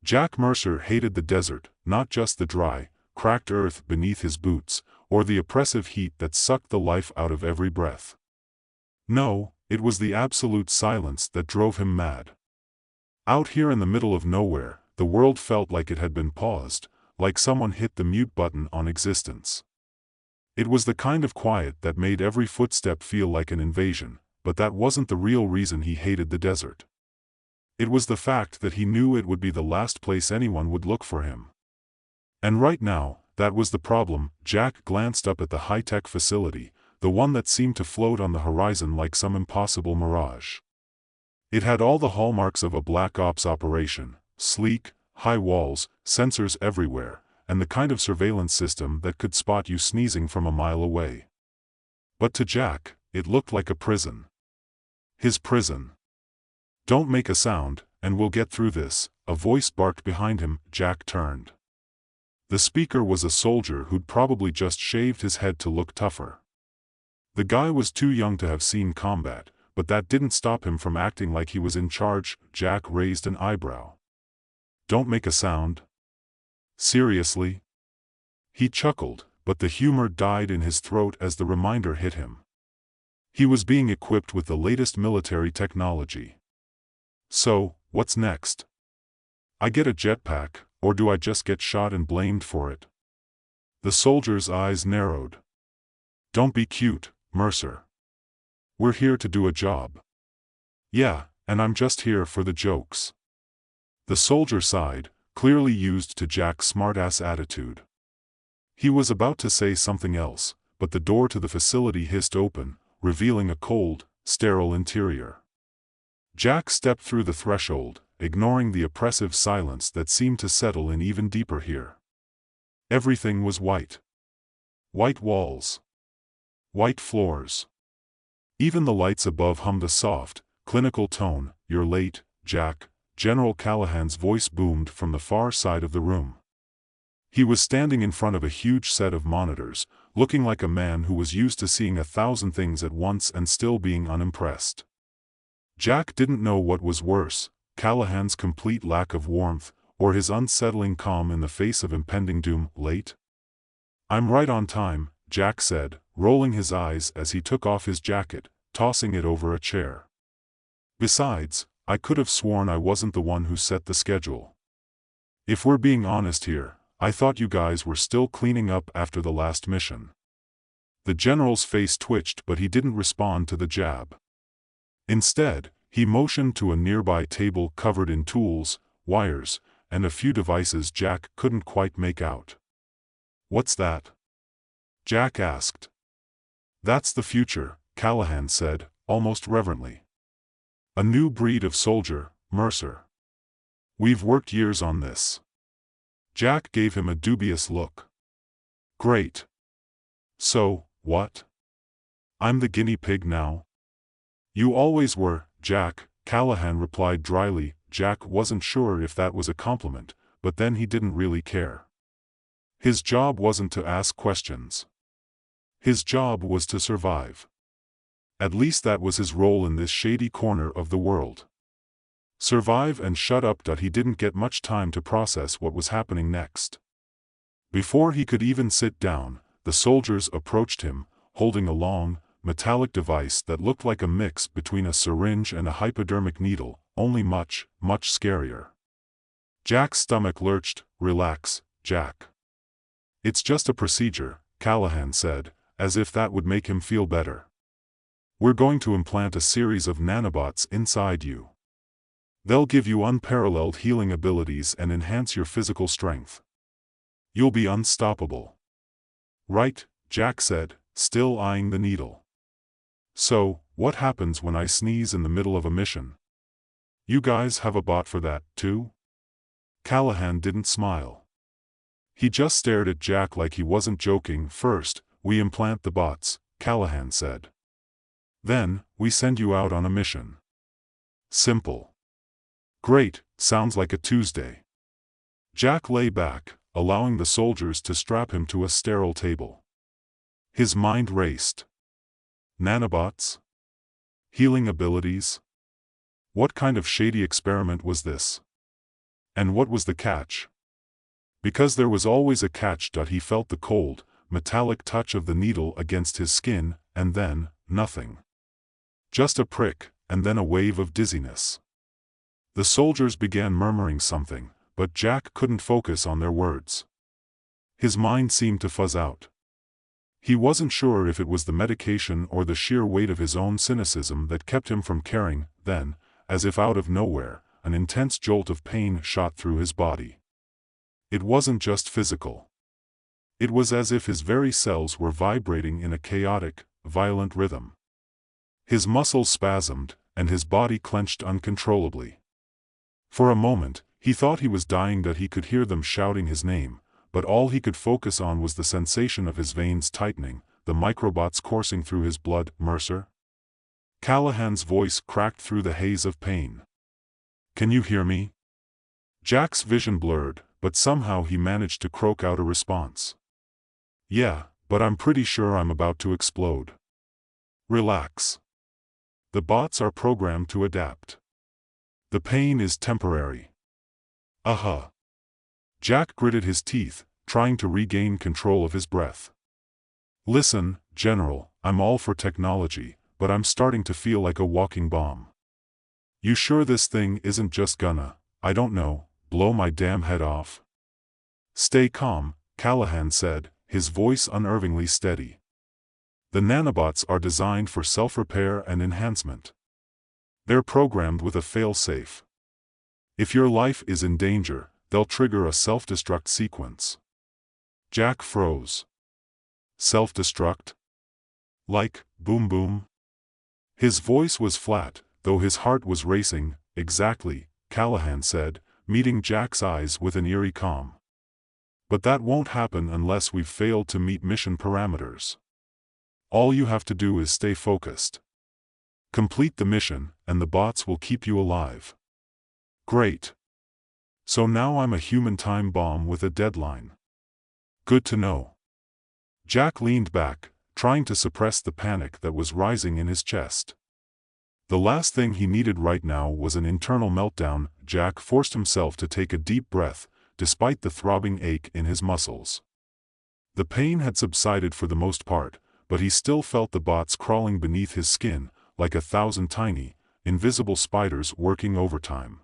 Jack Mercer hated the desert, not just the dry, cracked earth beneath his boots, or the oppressive heat that sucked the life out of every breath. No, it was the absolute silence that drove him mad. Out here in the middle of nowhere, the world felt like it had been paused, like someone hit the mute button on existence. It was the kind of quiet that made every footstep feel like an invasion, but that wasn't the real reason he hated the desert. It was the fact that he knew it would be the last place anyone would look for him. And right now, that was the problem. Jack glanced up at the high-tech facility, the one that seemed to float on the horizon like some impossible mirage. It had all the hallmarks of a black ops operation: sleek, high walls, sensors everywhere, and the kind of surveillance system that could spot you sneezing from a mile away. But to Jack, it looked like a prison. His prison. "Don't make a sound, and we'll get through this," a voice barked behind him. Jack turned. The speaker was a soldier who'd probably just shaved his head to look tougher. The guy was too young to have seen combat, but that didn't stop him from acting like he was in charge. Jack raised an eyebrow. "Don't make a sound? Seriously?" He chuckled, but the humor died in his throat as the reminder hit him. He was being equipped with the latest military technology. "So, what's next? I get a jetpack, or do I just get shot and blamed for it?" The soldier's eyes narrowed. "Don't be cute, Mercer. We're here to do a job." "Yeah, and I'm just here for the jokes." The soldier sighed, clearly used to Jack's smartass attitude. He was about to say something else, but the door to the facility hissed open, revealing a cold, sterile interior. Jack stepped through the threshold, ignoring the oppressive silence that seemed to settle in even deeper here. Everything was white. White walls. White floors. Even the lights above hummed a soft, clinical tone. "You're late, Jack," General Callahan's voice boomed from the far side of the room. He was standing in front of a huge set of monitors, looking like a man who was used to seeing 1,000 things at once and still being unimpressed. Jack didn't know what was worse, Callahan's complete lack of warmth, or his unsettling calm in the face of impending doom. "Late? I'm right on time," Jack said, rolling his eyes as he took off his jacket, tossing it over a chair. "Besides, I could have sworn I wasn't the one who set the schedule. If we're being honest here, I thought you guys were still cleaning up after the last mission." The general's face twitched, but he didn't respond to the jab. Instead, he motioned to a nearby table covered in tools, wires, and a few devices Jack couldn't quite make out. "What's that?" Jack asked. "That's the future," Callahan said, almost reverently. "A new breed of soldier, Mercer. We've worked years on this." Jack gave him a dubious look. "Great. So, what? I'm the guinea pig now?" "You always were, Jack," Callahan replied dryly. Jack wasn't sure if that was a compliment, but then he didn't really care. His job wasn't to ask questions. His job was to survive. At least that was his role in this shady corner of the world. Survive and shut up. He didn't get much time to process what was happening next. Before he could even sit down, the soldiers approached him, holding a long, metallic device that looked like a mix between a syringe and a hypodermic needle, only much, much scarier. Jack's stomach lurched. "Relax, Jack. It's just a procedure," Callahan said, as if that would make him feel better. "We're going to implant a series of nanobots inside you. They'll give you unparalleled healing abilities and enhance your physical strength. You'll be unstoppable." "Right," Jack said, still eyeing the needle. "So, what happens when I sneeze in the middle of a mission? You guys have a bot for that, too?" Callahan didn't smile. He just stared at Jack like he wasn't joking. "First, we implant the bots," Callahan said. "Then, we send you out on a mission. Simple." "Great, sounds like a Tuesday." Jack lay back, allowing the soldiers to strap him to a sterile table. His mind raced. Nanobots? Healing abilities? What kind of shady experiment was this? And what was the catch? Because there was always a catch. He felt the cold, metallic touch of the needle against his skin, and then, nothing. Just a prick, and then a wave of dizziness. The soldiers began murmuring something, but Jack couldn't focus on their words. His mind seemed to fuzz out. He wasn't sure if it was the medication or the sheer weight of his own cynicism that kept him from caring. Then, as if out of nowhere, an intense jolt of pain shot through his body. It wasn't just physical. It was as if his very cells were vibrating in a chaotic, violent rhythm. His muscles spasmed, and his body clenched uncontrollably. For a moment, he thought he was dying. He could hear them shouting his name, but all he could focus on was the sensation of his veins tightening, the microbots coursing through his blood. Mercer? Callahan's voice cracked through the haze of pain. Can you hear me? Jack's vision blurred, but somehow he managed to croak out a response. Yeah, but I'm pretty sure I'm about to explode. Relax. The bots are programmed to adapt. The pain is temporary. Jack gritted his teeth, trying to regain control of his breath. Listen, General, I'm all for technology, but I'm starting to feel like a walking bomb. You sure this thing isn't just gonna, I don't know, blow my damn head off? Stay calm, Callahan said, his voice unnervingly steady. The nanobots are designed for self-repair and enhancement. They're programmed with a fail-safe. If your life is in danger, they'll trigger a self-destruct sequence. Jack froze. Self-destruct? Like, boom boom? His voice was flat, though his heart was racing. Exactly, Callahan said, meeting Jack's eyes with an eerie calm. But that won't happen unless we've failed to meet mission parameters. All you have to do is stay focused. Complete the mission, and the bots will keep you alive. Great. So now I'm a human time bomb with a deadline. Good to know. Jack leaned back, trying to suppress the panic that was rising in his chest. The last thing he needed right now was an internal meltdown. Jack forced himself to take a deep breath, despite the throbbing ache in his muscles. The pain had subsided for the most part, but he still felt the bots crawling beneath his skin, like 1,000 tiny, invisible spiders working overtime.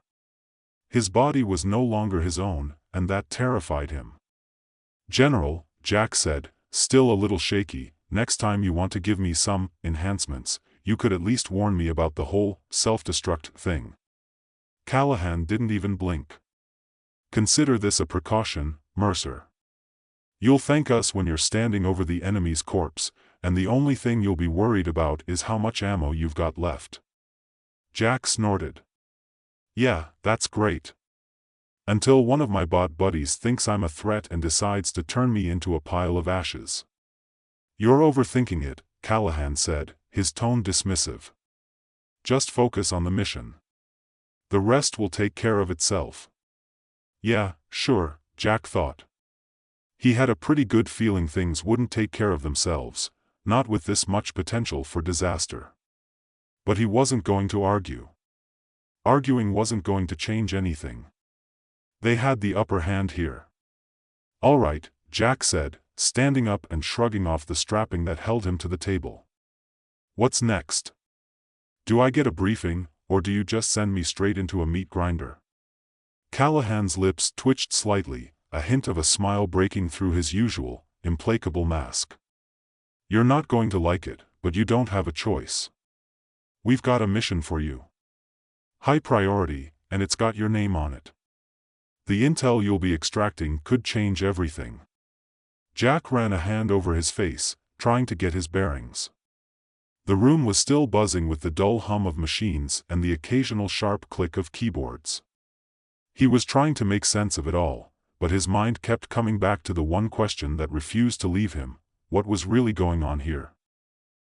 His body was no longer his own, and that terrified him. General, Jack said, still a little shaky, next time you want to give me some enhancements, you could at least warn me about the whole self-destruct thing. Callahan didn't even blink. Consider this a precaution, Mercer. You'll thank us when you're standing over the enemy's corpse, and the only thing you'll be worried about is how much ammo you've got left. Jack snorted. Yeah, that's great. Until one of my bot buddies thinks I'm a threat and decides to turn me into a pile of ashes. You're overthinking it, Callahan said, his tone dismissive. Just focus on the mission. The rest will take care of itself. Yeah, sure, Jack thought. He had a pretty good feeling things wouldn't take care of themselves, not with this much potential for disaster. But he wasn't going to argue. Arguing wasn't going to change anything. They had the upper hand here. All right, Jack said, standing up and shrugging off the strapping that held him to the table. What's next? Do I get a briefing, or do you just send me straight into a meat grinder? Callahan's lips twitched slightly, a hint of a smile breaking through his usual, implacable mask. You're not going to like it, but you don't have a choice. We've got a mission for you. High priority, and it's got your name on it. The intel you'll be extracting could change everything. Jack ran a hand over his face, trying to get his bearings. The room was still buzzing with the dull hum of machines and the occasional sharp click of keyboards. He was trying to make sense of it all, but his mind kept coming back to the one question that refused to leave him: what was really going on here?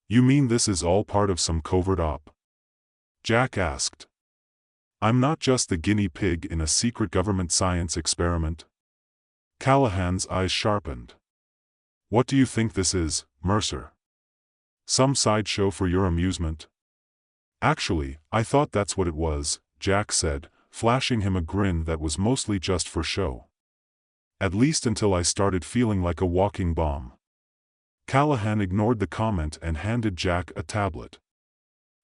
You mean this is all part of some covert op? Jack asked. I'm not just the guinea pig in a secret government science experiment. Callahan's eyes sharpened. What do you think this is, Mercer? Some sideshow for your amusement? Actually, I thought that's what it was, Jack said, flashing him a grin that was mostly just for show. At least until I started feeling like a walking bomb. Callahan ignored the comment and handed Jack a tablet.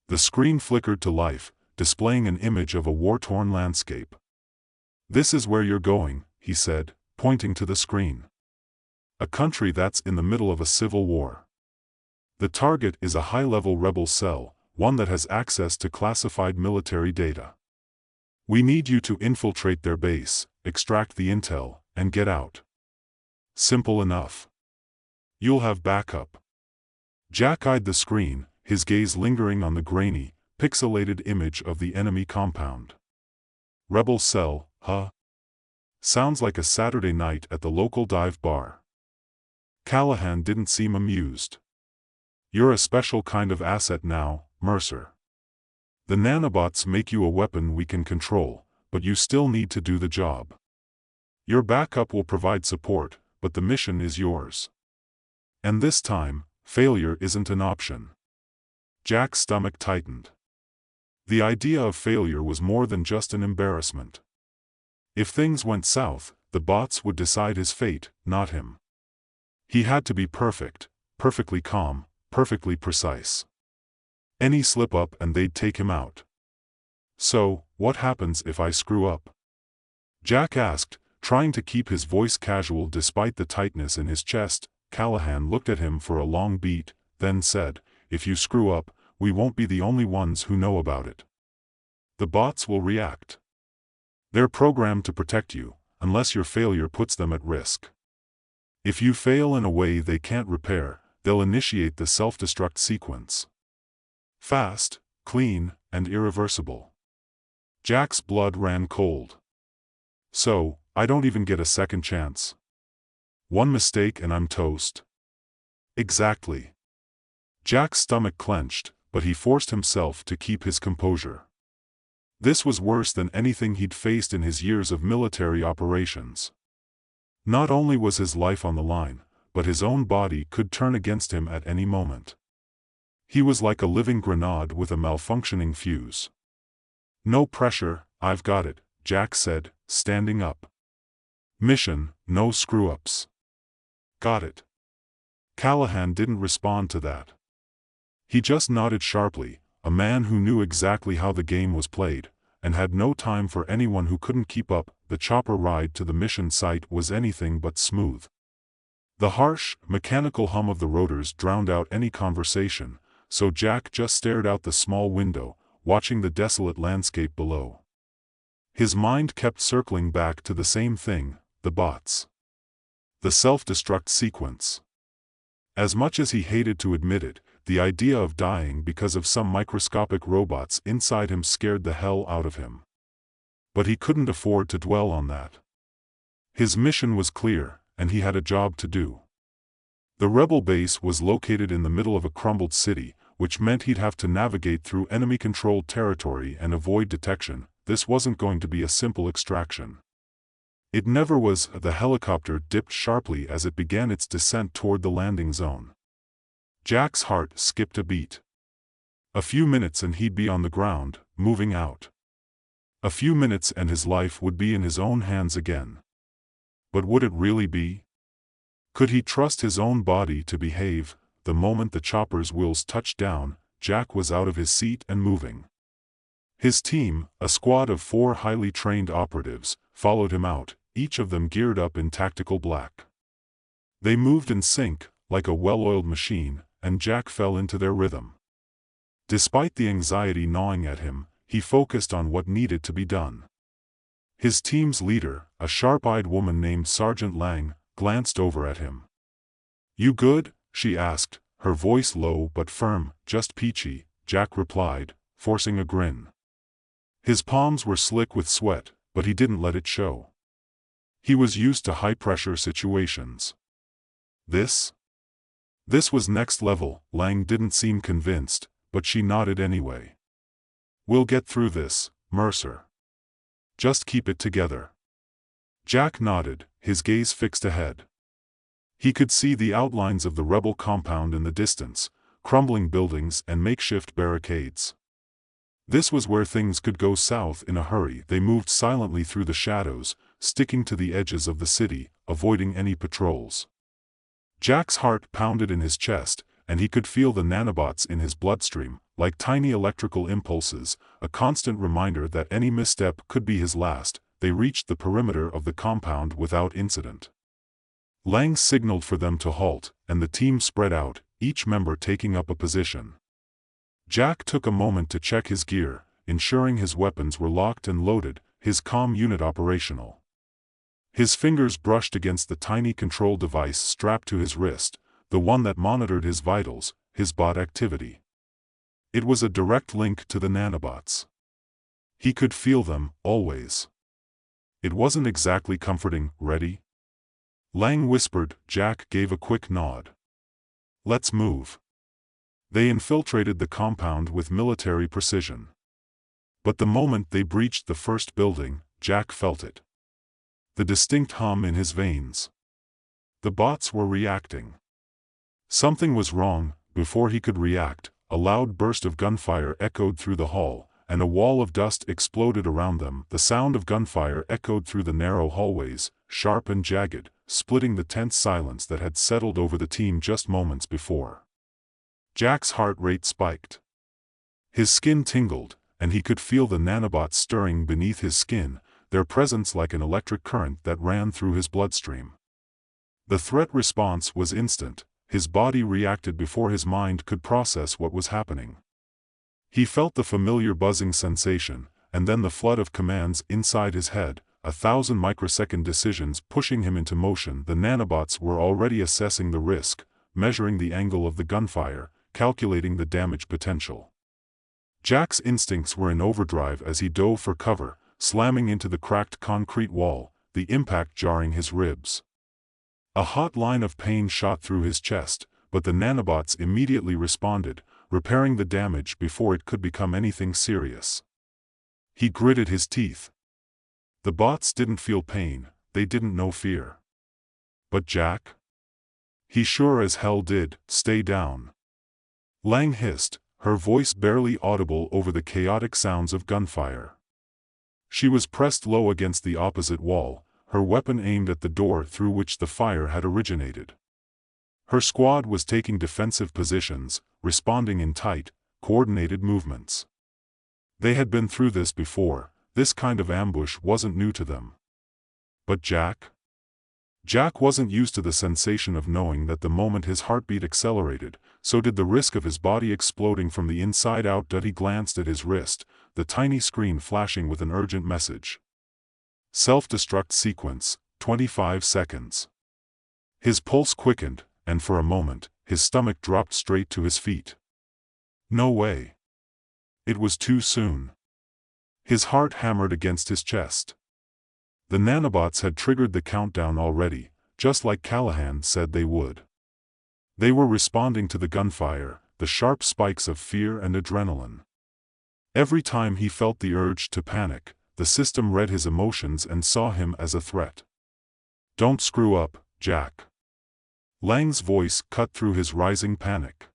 The screen flickered to life, displaying an image of a war-torn landscape. "This is where you're going," he said, pointing to the screen. "A country that's in the middle of a civil war. The target is a high-level rebel cell, one that has access to classified military data. We need you to infiltrate their base, extract the intel, and get out. Simple enough. You'll have backup." Jack eyed the screen, his gaze lingering on the grainy, pixelated image of the enemy compound. "Rebel cell, huh? Sounds like a Saturday night at the local dive bar." Callahan didn't seem amused. "You're a special kind of asset now, Mercer. The nanobots make you a weapon we can control, but you still need to do the job. Your backup will provide support, but the mission is yours. And this time, failure isn't an option." Jack's stomach tightened. The idea of failure was more than just an embarrassment. If things went south, the bots would decide his fate, not him. He had to be perfect, perfectly calm, perfectly precise. Any slip-up and they'd take him out. "So, what happens if I screw up?" Jack asked, trying to keep his voice casual despite the tightness in his chest. Callahan looked at him for a long beat, then said, "If you screw up, we won't be the only ones who know about it. The bots will react. They're programmed to protect you, unless your failure puts them at risk. If you fail in a way they can't repair, they'll initiate the self-destruct sequence. Fast, clean, and irreversible." Jack's blood ran cold. "So, I don't even get a second chance? One mistake and I'm toast?" "Exactly." Jack's stomach clenched, but he forced himself to keep his composure. This was worse than anything he'd faced in his years of military operations. Not only was his life on the line, but his own body could turn against him at any moment. He was like a living grenade with a malfunctioning fuse. "No pressure, I've got it," Jack said, standing up. "Mission, no screw-ups." "Got it." Callahan didn't respond to that. He just nodded sharply, a man who knew exactly how the game was played, and had no time for anyone who couldn't keep up. The chopper ride to the mission site was anything but smooth. The harsh, mechanical hum of the rotors drowned out any conversation, so Jack just stared out the small window, watching the desolate landscape below. His mind kept circling back to the same thing, the bots. The self-destruct sequence. As much as he hated to admit it, the idea of dying because of some microscopic robots inside him scared the hell out of him. But he couldn't afford to dwell on that. His mission was clear, and he had a job to do. The rebel base was located in the middle of a crumbled city, which meant he'd have to navigate through enemy-controlled territory and avoid detection. This wasn't going to be a simple extraction. It never was. The helicopter dipped sharply as it began its descent toward the landing zone. Jack's heart skipped a beat. A few minutes and he'd be on the ground, moving out. A few minutes and his life would be in his own hands again. But would it really be? Could he trust his own body to behave? The moment the chopper's wheels touched down, Jack was out of his seat and moving. His team, a squad of 4 highly trained operatives, followed him out, each of them geared up in tactical black. They moved in sync, like a well-oiled machine, and Jack fell into their rhythm. Despite the anxiety gnawing at him, he focused on what needed to be done. His team's leader, a sharp-eyed woman named Sergeant Lang, glanced over at him. "You good?" she asked, her voice low but firm. "Just peachy," Jack replied, forcing a grin. His palms were slick with sweat, but he didn't let it show. He was used to high-pressure situations. This was next level. Lang didn't seem convinced, but she nodded anyway. "We'll get through this, Mercer. Just keep it together." Jack nodded, his gaze fixed ahead. He could see the outlines of the rebel compound in the distance, crumbling buildings and makeshift barricades. This was where things could go south in a hurry. They moved silently through the shadows, sticking to the edges of the city, avoiding any patrols. Jack's heart pounded in his chest, and he could feel the nanobots in his bloodstream, like tiny electrical impulses, a constant reminder that any misstep could be his last. They reached the perimeter of the compound without incident. Lang signaled for them to halt, and the team spread out, each member taking up a position. Jack took a moment to check his gear, ensuring his weapons were locked and loaded, his comm unit operational. His fingers brushed against the tiny control device strapped to his wrist, the one that monitored his vitals, his bot activity. It was a direct link to the nanobots. He could feel them, always. It wasn't exactly comforting. Ready? Lang whispered. Jack gave a quick nod. Let's move. They infiltrated the compound with military precision. But the moment they breached the first building, Jack felt it. The distinct hum in his veins. The bots were reacting. Something was wrong. Before he could react, a loud burst of gunfire echoed through the hall, and a wall of dust exploded around them. The sound of gunfire echoed through the narrow hallways, sharp and jagged, splitting the tense silence that had settled over the team just moments before. Jack's heart rate spiked. His skin tingled, and he could feel the nanobots stirring beneath his skin, their presence like an electric current that ran through his bloodstream. The threat response was instant. His body reacted before his mind could process what was happening. He felt the familiar buzzing sensation, and then the flood of commands inside his head, 1,000 microsecond decisions pushing him into motion. The nanobots were already assessing the risk, measuring the angle of the gunfire, calculating the damage potential. Jack's instincts were in overdrive as he dove for cover, slamming into the cracked concrete wall, the impact jarring his ribs. A hot line of pain shot through his chest, but the nanobots immediately responded, repairing the damage before it could become anything serious. He gritted his teeth. The bots didn't feel pain, they didn't know fear. But Jack? He sure as hell did. Stay down. Lang hissed, her voice barely audible over the chaotic sounds of gunfire. She was pressed low against the opposite wall, her weapon aimed at the door through which the fire had originated. Her squad was taking defensive positions, responding in tight, coordinated movements. They had been through this before. This kind of ambush wasn't new to them. But Jack? Jack wasn't used to the sensation of knowing that the moment his heartbeat accelerated, so did the risk of his body exploding from the inside out. He glanced at his wrist, the tiny screen flashing with an urgent message. Self-destruct sequence, 25 seconds. His pulse quickened, and for a moment, his stomach dropped straight to his feet. No way. It was too soon. His heart hammered against his chest. The nanobots had triggered the countdown already, just like Callahan said they would. They were responding to the gunfire, the sharp spikes of fear and adrenaline. Every time he felt the urge to panic, the system read his emotions and saw him as a threat. Don't screw up, Jack. Lang's voice cut through his rising panic.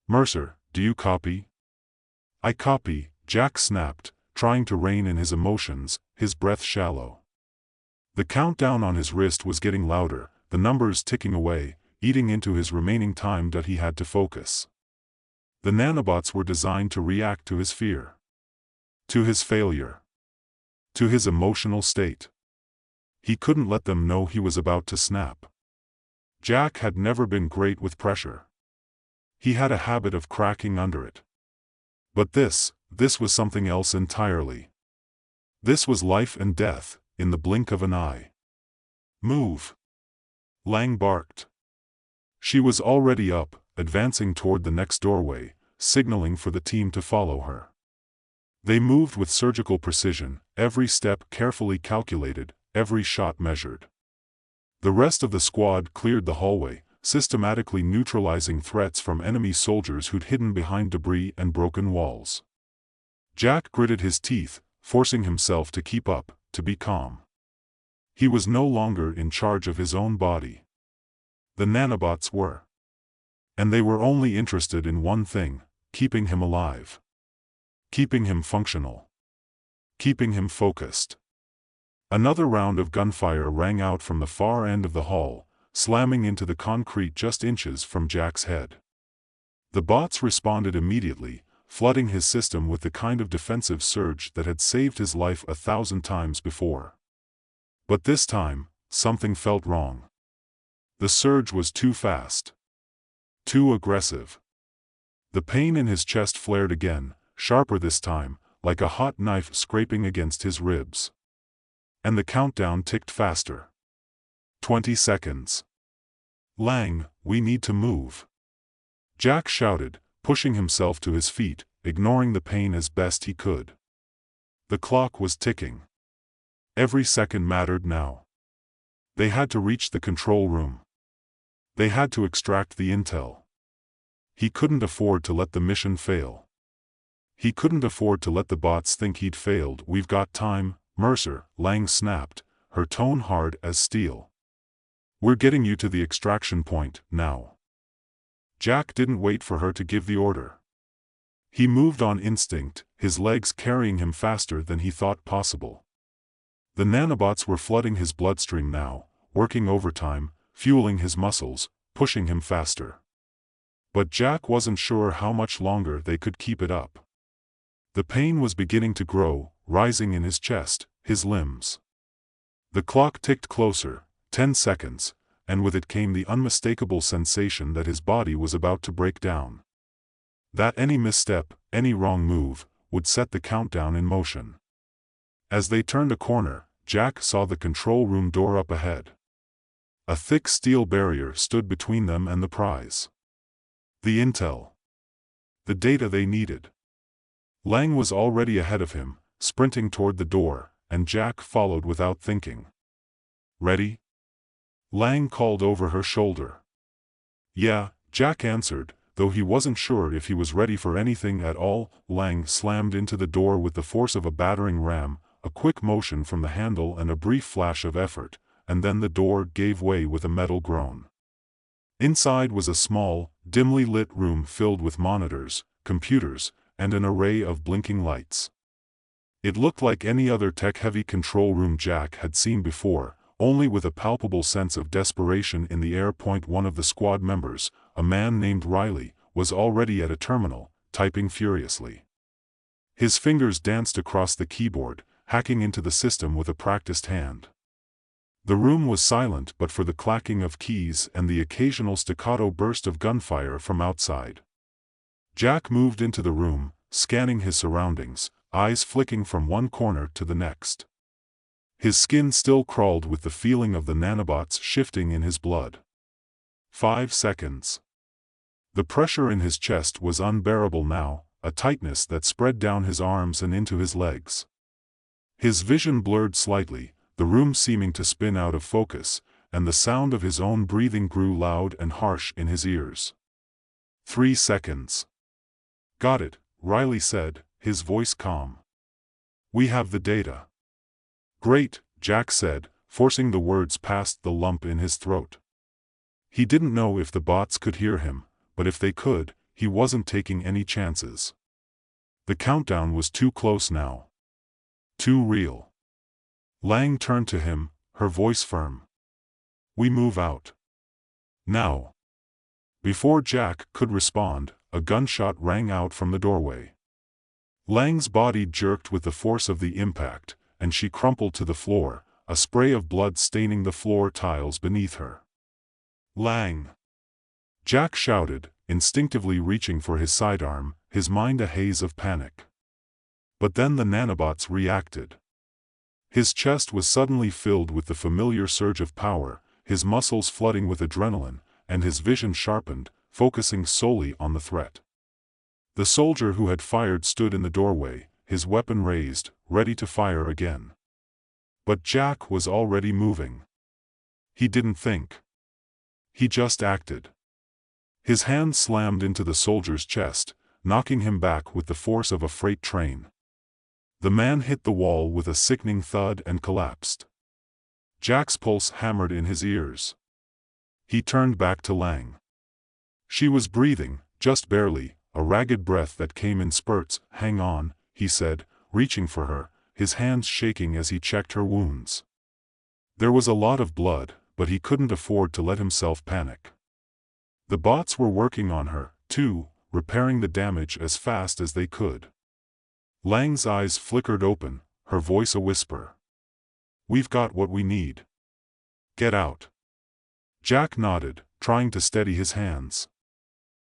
Mercer, do you copy? I copy, Jack snapped, trying to rein in his emotions, his breath shallow. The countdown on his wrist was getting louder, the numbers ticking away, eating into his remaining time. He had to focus. The nanobots were designed to react to his fear. To his failure. To his emotional state. He couldn't let them know he was about to snap. Jack had never been great with pressure. He had a habit of cracking under it. But this was something else entirely. This was life and death, in the blink of an eye. Move! Lang barked. She was already up, advancing toward the next doorway, signaling for the team to follow her. They moved with surgical precision, every step carefully calculated, every shot measured. The rest of the squad cleared the hallway, systematically neutralizing threats from enemy soldiers who'd hidden behind debris and broken walls. Jack gritted his teeth, forcing himself to keep up, to be calm. He was no longer in charge of his own body. The nanobots were. And they were only interested in one thing, keeping him alive. keeping him functional, keeping him focused. Another round of gunfire rang out from the far end of the hall, slamming into the concrete just inches from Jack's head. The bots responded immediately, flooding his system with the kind of defensive surge that had saved his life 1,000 times before. But this time, something felt wrong. The surge was too fast. Too aggressive. The pain in his chest flared again, sharper this time, like a hot knife scraping against his ribs. And the countdown ticked faster. 20 seconds. Lang, we need to move. Jack shouted, pushing himself to his feet, ignoring the pain as best he could. The clock was ticking. Every second mattered now. They had to reach the control room. They had to extract the intel. He couldn't afford to let the mission fail. He couldn't afford to let the bots think he'd failed. We've got time, Mercer, Lang snapped, her tone hard as steel. We're getting you to the extraction point, now. Jack didn't wait for her to give the order. He moved on instinct, his legs carrying him faster than he thought possible. The nanobots were flooding his bloodstream now, working overtime, fueling his muscles, pushing him faster. But Jack wasn't sure how much longer they could keep it up. The pain was beginning to grow, rising in his chest, his limbs. The clock ticked closer, 10 seconds, and with it came the unmistakable sensation that his body was about to break down. That any misstep, any wrong move, would set the countdown in motion. As they turned a corner, Jack saw the control room door up ahead. A thick steel barrier stood between them and the prize. The intel. The data they needed. Lang was already ahead of him, sprinting toward the door, and Jack followed without thinking. Ready? Lang called over her shoulder. Yeah, Jack answered, though he wasn't sure if he was ready for anything at all. Lang slammed into the door with the force of a battering ram, a quick motion from the handle and a brief flash of effort, and then the door gave way with a metal groan. Inside was a small, dimly lit room filled with monitors, computers, and an array of blinking lights. It looked like any other tech-heavy control room Jack had seen before, only with a palpable sense of desperation in the air. One of the squad members, a man named Riley, was already at a terminal, typing furiously. His fingers danced across the keyboard, hacking into the system with a practiced hand. The room was silent but for the clacking of keys and the occasional staccato burst of gunfire from outside. Jack moved into the room, scanning his surroundings, eyes flicking from one corner to the next. His skin still crawled with the feeling of the nanobots shifting in his blood. 5 seconds. The pressure in his chest was unbearable now, a tightness that spread down his arms and into his legs. His vision blurred slightly, the room seeming to spin out of focus, and the sound of his own breathing grew loud and harsh in his ears. 3 seconds. Got it, Riley said, his voice calm. We have the data. Great, Jack said, forcing the words past the lump in his throat. He didn't know if the bots could hear him, but if they could, he wasn't taking any chances. The countdown was too close now. Too real. Lang turned to him, her voice firm. We move out. Now. Before Jack could respond, a gunshot rang out from the doorway. Lang's body jerked with the force of the impact, and she crumpled to the floor, a spray of blood staining the floor tiles beneath her. Lang! Jack shouted, instinctively reaching for his sidearm, his mind a haze of panic. But then the nanobots reacted. His chest was suddenly filled with the familiar surge of power, his muscles flooding with adrenaline, and his vision sharpened, focusing solely on the threat. The soldier who had fired stood in the doorway, his weapon raised, ready to fire again. But Jack was already moving. He didn't think. He just acted. His hand slammed into the soldier's chest, knocking him back with the force of a freight train. The man hit the wall with a sickening thud and collapsed. Jack's pulse hammered in his ears. He turned back to Lang. She was breathing, just barely, a ragged breath that came in spurts. Hang on, he said, reaching for her, his hands shaking as he checked her wounds. There was a lot of blood, but he couldn't afford to let himself panic. The bots were working on her, too, repairing the damage as fast as they could. Lang's eyes flickered open, her voice a whisper. "We've got what we need. Get out." Jack nodded, trying to steady his hands.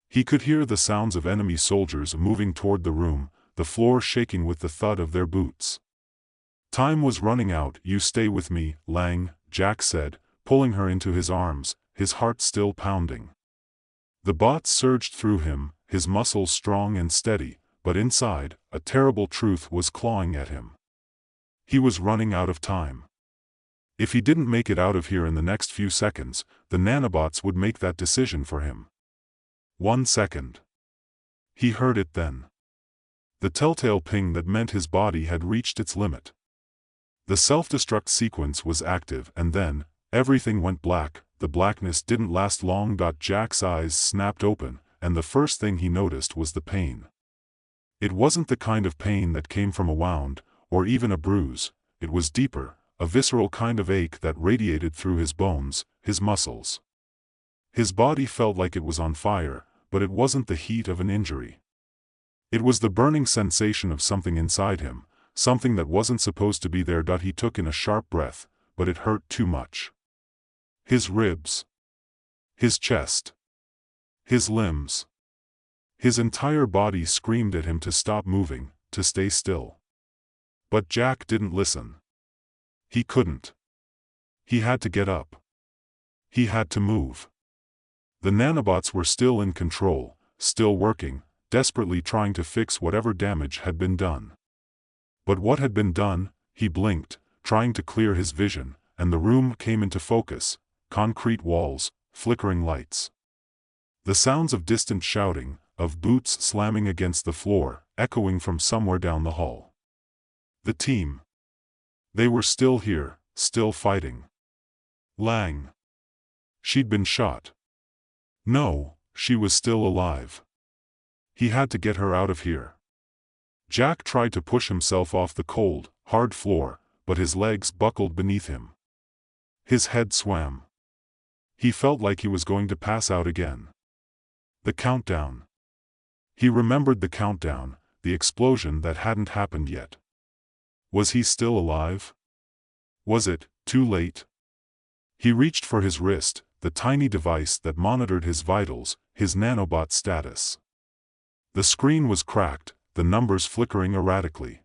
He could hear the sounds of enemy soldiers moving toward the room, the floor shaking with the thud of their boots. "Time was running out. You stay with me, Lang," Jack said, pulling her into his arms, his heart still pounding. The bots surged through him, his muscles strong and steady, but inside, a terrible truth was clawing at him. He was running out of time. If he didn't make it out of here in the next few seconds, the nanobots would make that decision for him. 1 second. He heard it then. The telltale ping that meant his body had reached its limit. The self-destruct sequence was active, and then, everything went black. The blackness didn't last long. Jack's eyes snapped open, and the first thing he noticed was the pain. It wasn't the kind of pain that came from a wound, or even a bruise. It was deeper, a visceral kind of ache that radiated through his bones, his muscles. His body felt like it was on fire, but it wasn't the heat of an injury. It was the burning sensation of something inside him, something that wasn't supposed to be there. He took in a sharp breath, but it hurt too much. His ribs. His chest. His limbs. His entire body screamed at him to stop moving, to stay still. But Jack didn't listen. He couldn't. He had to get up. He had to move. The nanobots were still in control, still working, desperately trying to fix whatever damage had been done. But what had been done? He blinked, trying to clear his vision, and the room came into focus. Concrete walls, flickering lights. The sounds of distant shouting, of boots slamming against the floor, echoing from somewhere down the hall. The team. They were still here, still fighting. Lang. She'd been shot. No, she was still alive. He had to get her out of here. Jack tried to push himself off the cold, hard floor, but his legs buckled beneath him. His head swam. He felt like he was going to pass out again. The countdown. He remembered the countdown, the explosion that hadn't happened yet. Was he still alive? Was it too late? He reached for his wrist, the tiny device that monitored his vitals, his nanobot status. The screen was cracked, the numbers flickering erratically.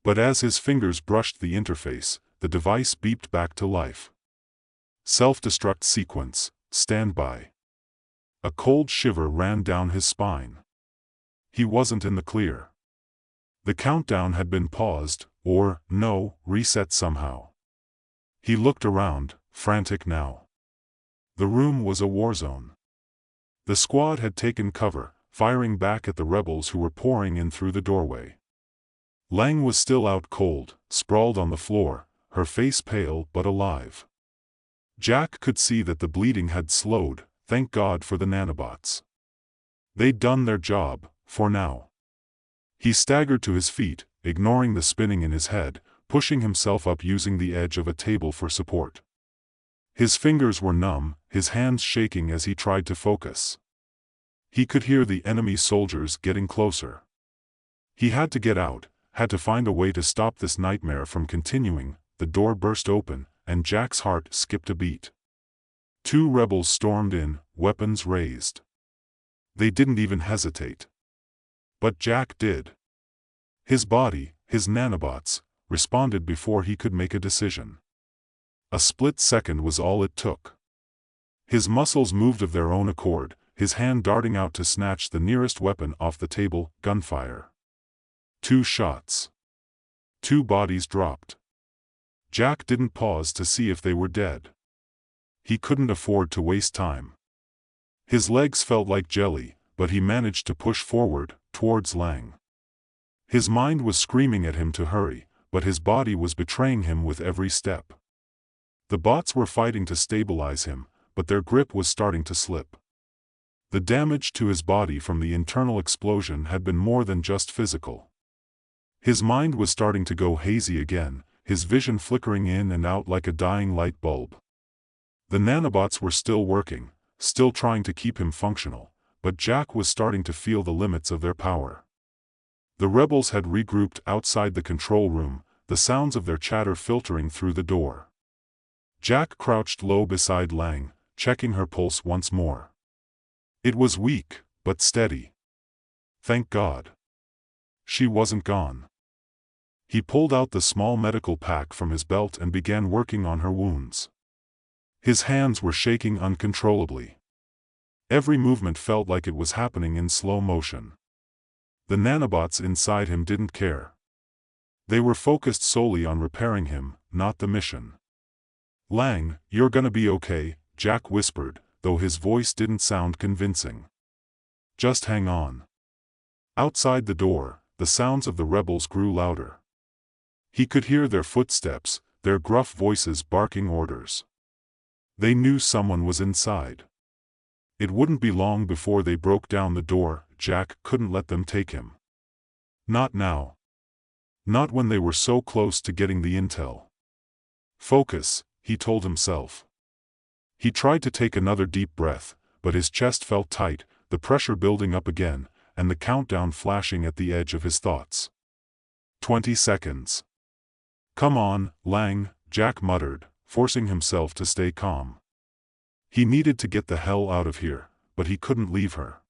But as his fingers brushed the interface, the device beeped back to life. Self-destruct sequence, standby. A cold shiver ran down his spine. He wasn't in the clear. The countdown had been paused, or, no, reset somehow. He looked around, frantic now. The room was a war zone. The squad had taken cover, firing back at the rebels who were pouring in through the doorway. Lang was still out cold, sprawled on the floor, her face pale but alive. Jack could see that the bleeding had slowed, thank God for the nanobots. They'd done their job, for now. He staggered to his feet, ignoring the spinning in his head, pushing himself up using the edge of a table for support. His fingers were numb, his hands shaking as he tried to focus. He could hear the enemy soldiers getting closer. He had to get out, had to find a way to stop this nightmare from continuing. The door burst open, and Jack's heart skipped a beat. 2 rebels stormed in, weapons raised. They didn't even hesitate. But Jack did. His body, his nanobots, responded before he could make a decision. A split second was all it took. His muscles moved of their own accord, his hand darting out to snatch the nearest weapon off the table. Gunfire. 2 shots. 2 bodies dropped. Jack didn't pause to see if they were dead. He couldn't afford to waste time. His legs felt like jelly, but he managed to push forward, towards Lang. His mind was screaming at him to hurry, but his body was betraying him with every step. The bots were fighting to stabilize him, but their grip was starting to slip. The damage to his body from the internal explosion had been more than just physical. His mind was starting to go hazy again, his vision flickering in and out like a dying light bulb. The nanobots were still working, still trying to keep him functional, but Jack was starting to feel the limits of their power. The rebels had regrouped outside the control room, the sounds of their chatter filtering through the door. Jack crouched low beside Lang, checking her pulse once more. It was weak, but steady. Thank God. She wasn't gone. He pulled out the small medical pack from his belt and began working on her wounds. His hands were shaking uncontrollably. Every movement felt like it was happening in slow motion. The nanobots inside him didn't care. They were focused solely on repairing him, not the mission. Lang, you're gonna be okay, Jack whispered, though his voice didn't sound convincing. Just hang on. Outside the door, the sounds of the rebels grew louder. He could hear their footsteps, their gruff voices barking orders. They knew someone was inside. It wouldn't be long before they broke down the door. Jack couldn't let them take him. Not now. Not when they were so close to getting the intel. Focus, he told himself. He tried to take another deep breath, but his chest felt tight, the pressure building up again, and the countdown flashing at the edge of his thoughts. 20 seconds. Come on, Lang, Jack muttered, forcing himself to stay calm. He needed to get the hell out of here, but he couldn't leave her.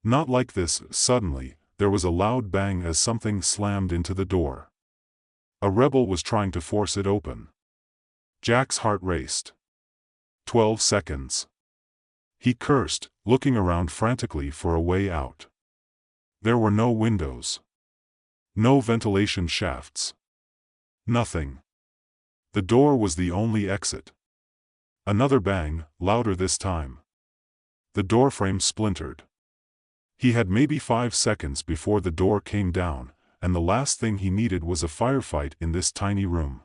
Not like this. Suddenly, there was a loud bang as something slammed into the door. A rebel was trying to force it open. Jack's heart raced. 12 seconds. He cursed, looking around frantically for a way out. There were no windows. No ventilation shafts. Nothing. The door was the only exit. Another bang, louder this time. The doorframe splintered. He had maybe 5 seconds before the door came down, and the last thing he needed was a firefight in this tiny room.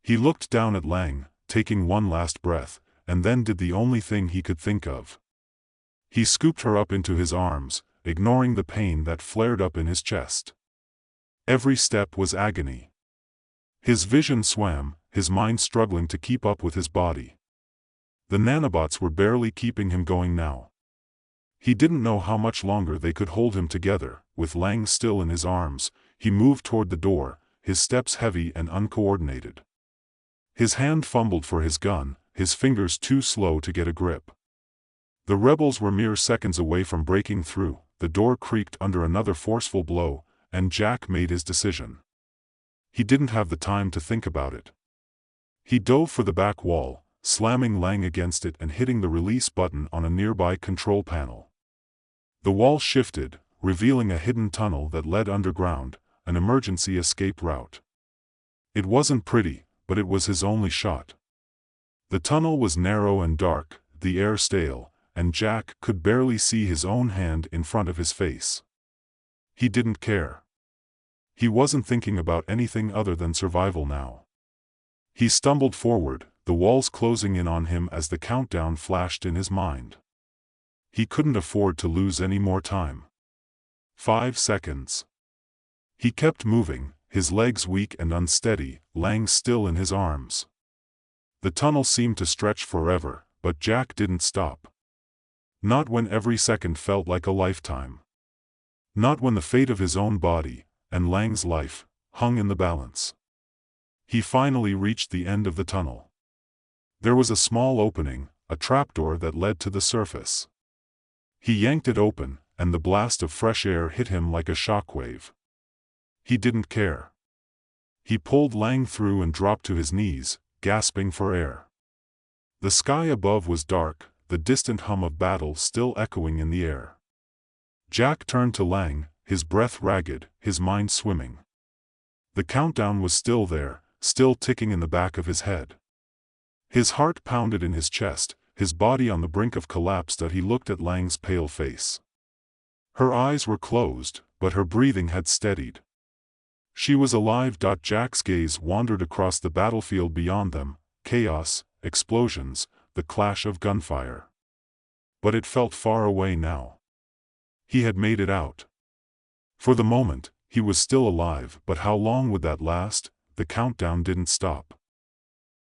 He looked down at Lang, taking one last breath, and then did the only thing he could think of. He scooped her up into his arms, ignoring the pain that flared up in his chest. Every step was agony. His vision swam, his mind struggling to keep up with his body. The nanobots were barely keeping him going now. He didn't know how much longer they could hold him together. With Lang still in his arms, he moved toward the door, his steps heavy and uncoordinated. His hand fumbled for his gun, his fingers too slow to get a grip. The rebels were mere seconds away from breaking through. The door creaked under another forceful blow, and Jack made his decision. He didn't have the time to think about it. He dove for the back wall, slamming Lang against it and hitting the release button on a nearby control panel. The wall shifted, revealing a hidden tunnel that led underground, an emergency escape route. It wasn't pretty, but it was his only shot. The tunnel was narrow and dark, the air stale, and Jack could barely see his own hand in front of his face. He didn't care. He wasn't thinking about anything other than survival now. He stumbled forward, the walls closing in on him as the countdown flashed in his mind. He couldn't afford to lose any more time. 5 seconds. He kept moving, his legs weak and unsteady, Lang still in his arms. The tunnel seemed to stretch forever, but Jack didn't stop. Not when every second felt like a lifetime. Not when the fate of his own body, and Lang's life, hung in the balance. He finally reached the end of the tunnel. There was a small opening, a trapdoor that led to the surface. He yanked it open, and the blast of fresh air hit him like a shockwave. He didn't care. He pulled Lang through and dropped to his knees, gasping for air. The sky above was dark, the distant hum of battle still echoing in the air. Jack turned to Lang, his breath ragged, his mind swimming. The countdown was still there, still ticking in the back of his head. His heart pounded in his chest, his body on the brink of collapse as he looked at Lang's pale face. Her eyes were closed, but her breathing had steadied. She was alive. Jack's gaze wandered across the battlefield beyond them, chaos, explosions, the clash of gunfire. But it felt far away now. He had made it out. For the moment, He was still alive, but how long would that last? The countdown didn't stop.